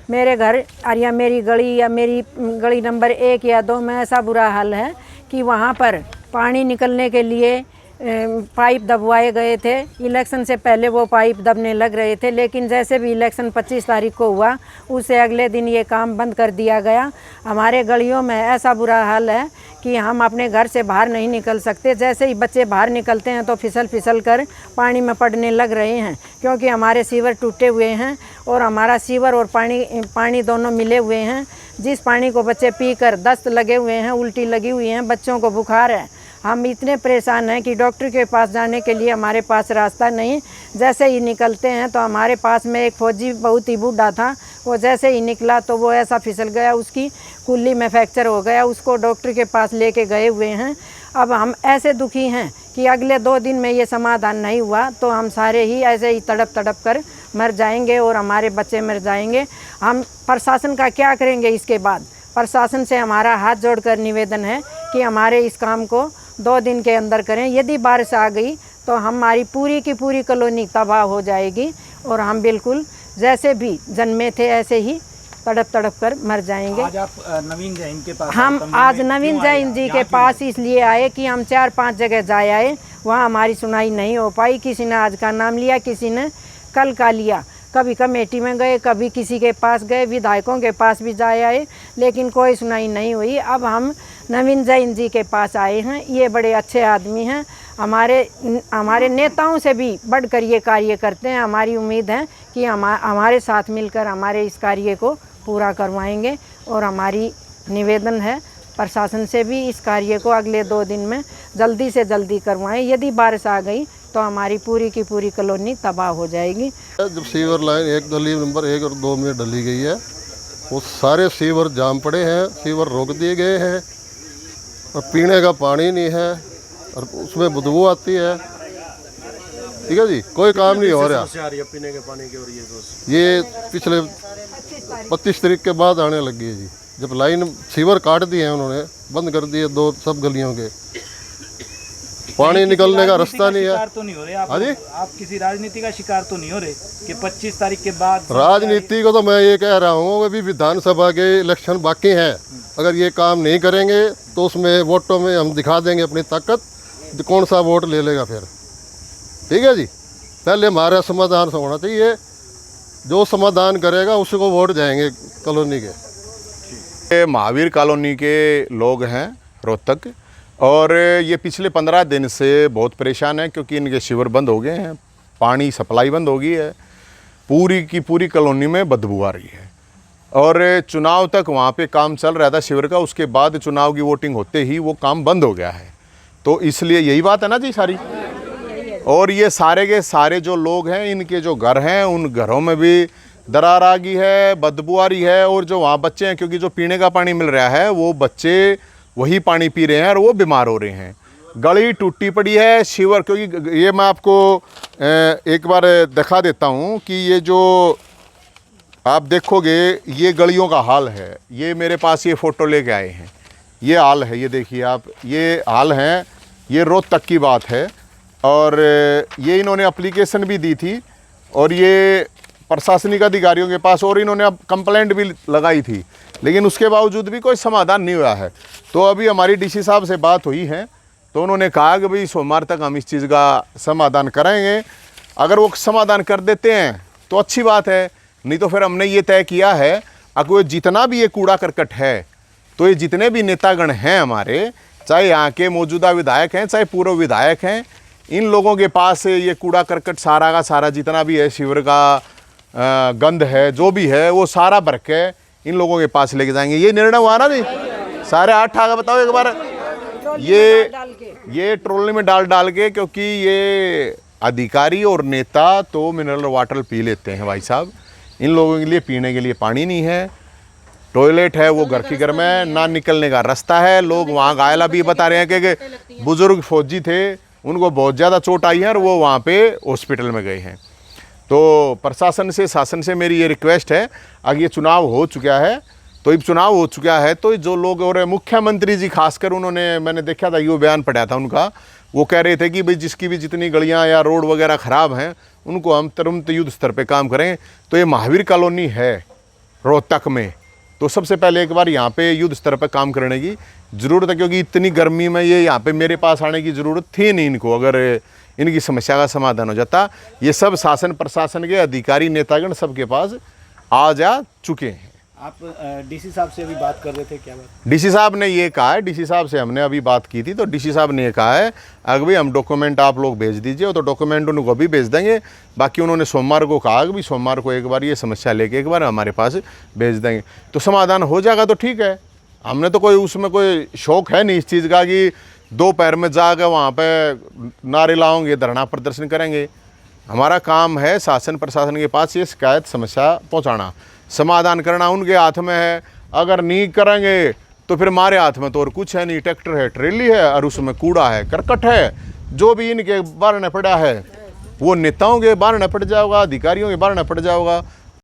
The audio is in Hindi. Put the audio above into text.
मेरे घर और या मेरी गली या मेरी गली नंबर 1 या 2 में ऐसा बुरा हाल है कि वहाँ पर पानी निकलने के लिए पाइप दबवाए गए थे। इलेक्शन से पहले वो पाइप दबने लग रहे थे, लेकिन जैसे भी इलेक्शन 25 तारीख को हुआ उससे अगले दिन ये काम बंद कर दिया गया। हमारे गलियों में ऐसा बुरा हाल है कि हम अपने घर से बाहर नहीं निकल सकते। जैसे ही बच्चे बाहर निकलते हैं तो फिसल कर पानी में पड़ने लग रहे हैं, क्योंकि हमारे सीवर टूटे हुए हैं और हमारा सीवर और पानी दोनों मिले हुए हैं। जिस पानी को बच्चे पीकर दस्त लगे हुए हैं, उल्टी लगी हुई हैं, बच्चों को बुखार है। हम इतने परेशान हैं कि डॉक्टर के पास जाने के लिए हमारे पास रास्ता नहीं। जैसे ही निकलते हैं तो हमारे पास में एक फौजी बहुत ही बूढ़ा था, वो जैसे ही निकला तो वो ऐसा फिसल गया, उसकी कुल्ली में फ्रैक्चर हो गया। उसको डॉक्टर के पास लेके गए हुए हैं। अब हम ऐसे दुखी हैं कि अगले 2 दिन में ये समाधान नहीं हुआ तो हम सारे ही ऐसे ही तड़प कर मर जाएंगे और हमारे बच्चे मर जाएंगे। हम प्रशासन का क्या करेंगे इसके बाद? प्रशासन से हमारा हाथ जोड़कर निवेदन है कि हमारे इस काम को 2 दिन के अंदर करें। यदि बारिश आ गई तो हमारी पूरी की पूरी कॉलोनी तबाह हो जाएगी और हम बिल्कुल जैसे भी जन्मे थे ऐसे ही तड़प कर मर जाएंगे। आज आप नवीन जैन के पास हम आज नवीन जैन जी के पास इसलिए आए कि हम 4-5 जगह जाए आए, वहाँ हमारी सुनाई नहीं हो पाई। किसी ने आज का नाम लिया, किसी ने कल का लिया। कभी कमेटी में गए, कभी किसी के पास गए, विधायकों के पास भी जाए आए, लेकिन कोई सुनाई नहीं हुई। अब हम नवीन जैन जी के पास आए हैं। ये बड़े अच्छे आदमी हैं, हमारे नेताओं से भी बढ़कर ये कार्य करते हैं। हमारी उम्मीद है कि हमारे साथ मिलकर हमारे इस कार्य को पूरा करवाएंगे और हमारी निवेदन है प्रशासन से भी इस कार्य को अगले 2 दिन में जल्दी से जल्दी करवाएं। यदि बारिश आ गई तो हमारी पूरी की पूरी कॉलोनी तबाह हो जाएगी। जब सीवर लाइन एक गली नंबर 1 और 2 में डली गई है, वो सारे सीवर जाम पड़े हैं, सीवर रोक दिए गए हैं और पीने का पानी नहीं है और उसमें बदबू आती है। ठीक है जी, कोई काम नहीं हो रहा। पीने के पानी की और ये पिछले 25 तारीख के बाद आने लगी है जी। जब लाइन सीवर काट दिए हैं उन्होंने, बंद कर दिए 2 सब गलियों के, पानी निकलने का रास्ता नहीं है। तो नहीं हो रहे आप किसी राजनीति का शिकार तो नहीं हो रहे कि 25 तारीख के बाद? राजनीति को तो मैं ये कह रहा हूँ, अभी विधानसभा के इलेक्शन बाकी हैं। अगर ये काम नहीं करेंगे तो उसमें वोटों में हम दिखा देंगे अपनी ताकत, कौन सा वोट ले लेगा फिर। ठीक है जी, पहले हमारा समाधान होना चाहिए, जो समाधान करेगा उसको वोट जाएंगे कॉलोनी के। महावीर कॉलोनी के लोग हैं रोहतक, और ये पिछले 15 दिन से बहुत परेशान हैं क्योंकि इनके शिवर बंद हो गए हैं, पानी सप्लाई बंद हो गई है, पूरी की पूरी कॉलोनी में बदबू आ रही है। और चुनाव तक वहाँ पे काम चल रहा था शिवर का, उसके बाद चुनाव की वोटिंग होते ही वो काम बंद हो गया है। तो इसलिए यही बात है ना जी सारी। और ये सारे के सारे जो लोग हैं, इनके जो घर हैं, उन घरों में भी दरार आ गई है, बदबू आ रही है। और जो वहाँ बच्चे हैं, क्योंकि जो पीने का पानी मिल रहा है वो बच्चे वही पानी पी रहे हैं और वो बीमार हो रहे हैं। गली टूटी पड़ी है, शिवर, क्योंकि ये मैं आपको एक बार दिखा देता हूँ कि ये जो आप देखोगे ये गलियों का हाल है। ये मेरे पास ये फ़ोटो लेके आए हैं, ये हाल है, ये देखिए आप, ये हाल है, ये रोहतक की बात है। और ये इन्होंने एप्लीकेशन भी दी थी और ये प्रशासनिक अधिकारियों के पास, और इन्होंने अब कंप्लेंट भी लगाई थी, लेकिन उसके बावजूद भी कोई समाधान नहीं हुआ है। तो अभी हमारी डीसी साहब से बात हुई है तो उन्होंने कहा कि भाई सोमवार तक हम इस चीज़ का समाधान करेंगे। अगर वो समाधान कर देते हैं तो अच्छी बात है, नहीं तो फिर हमने ये तय किया है अगर जितना भी ये कूड़ा करकट है, तो ये जितने भी नेतागण हैं हमारे, चाहे यहाँ के मौजूदा विधायक हैं चाहे पूर्व विधायक हैं, इन लोगों के पास ये कूड़ा करकट सारा का सारा जितना भी है, शिविर का गंध है, जो भी है, वो सारा भर के इन लोगों के पास लेके जाएंगे। ये निर्णय हुआ ना जी, सारे 8 आगे बताओ एक बार, ये ट्रोली में डाल के, क्योंकि ये अधिकारी और नेता तो मिनरल वाटर पी लेते हैं भाई साहब, इन लोगों के लिए पीने के लिए पानी नहीं है, टॉयलेट है वो घर के घर में, ना निकलने का रास्ता है। लोग वहाँ घायल भी बता रहे हैं कि बुजुर्ग फौजी थे, उनको बहुत ज़्यादा चोट आई है और वो वहाँ पे हॉस्पिटल में गए हैं। तो प्रशासन से, शासन से मेरी ये रिक्वेस्ट है, अगर ये चुनाव हो चुका है तो जो लोग, और मुख्यमंत्री जी खासकर, उन्होंने, मैंने देखा था ये बयान पढ़ा था उनका, वो कह रहे थे कि भाई जिसकी भी जितनी गलियां या रोड वगैरह ख़राब हैं उनको हम तुरंत युद्ध स्तर पे काम करें। तो ये महावीर कॉलोनी है, रोहतक में, तो सबसे पहले एक बार यहाँ पे युद्ध स्तर पर काम करने की ज़रूरत है, क्योंकि इतनी गर्मी में ये यहाँ पे मेरे पास आने की ज़रूरत थी नहीं इनको। अगर इनकी समस्या का समाधान हो जाता, ये सब शासन प्रशासन के अधिकारी नेतागण सबके पास आ जा चुके हैं। आप डीसी साहब से अभी बात कर रहे थे, क्या बात? डीसी साहब ने ये कहा है, डीसी साहब से हमने अभी बात की थी, तो डीसी साहब ने ये कहा है अगर भाई हम डॉक्यूमेंट आप लोग भेज दीजिए, तो डॉक्यूमेंट उनको भी भेज देंगे। बाकी उन्होंने सोमवार को कहा कि भी सोमवार को एक बार ये समस्या लेके एक बार हमारे पास भेज देंगे, तो समाधान हो जाएगा तो ठीक है। हमने तो कोई उसमें कोई शौक है नहीं इस चीज़ का कि दोपहर में जाकर वहाँ पे नारे लाओगे, धरना प्रदर्शन करेंगे। हमारा काम है शासन प्रशासन के पास ये शिकायत समस्या पहुँचाना, समाधान करना उनके हाथ में है। अगर नहीं करेंगे तो फिर हमारे हाथ में तो और कुछ है नहीं। ट्रैक्टर है, ट्रेली है और उसमें कूड़ा है, करकट है, जो भी इनके बारने पड़ा है वो नेताओं के बारने पड़ जाएगा, अधिकारियों के बारने पड़ जाएगा।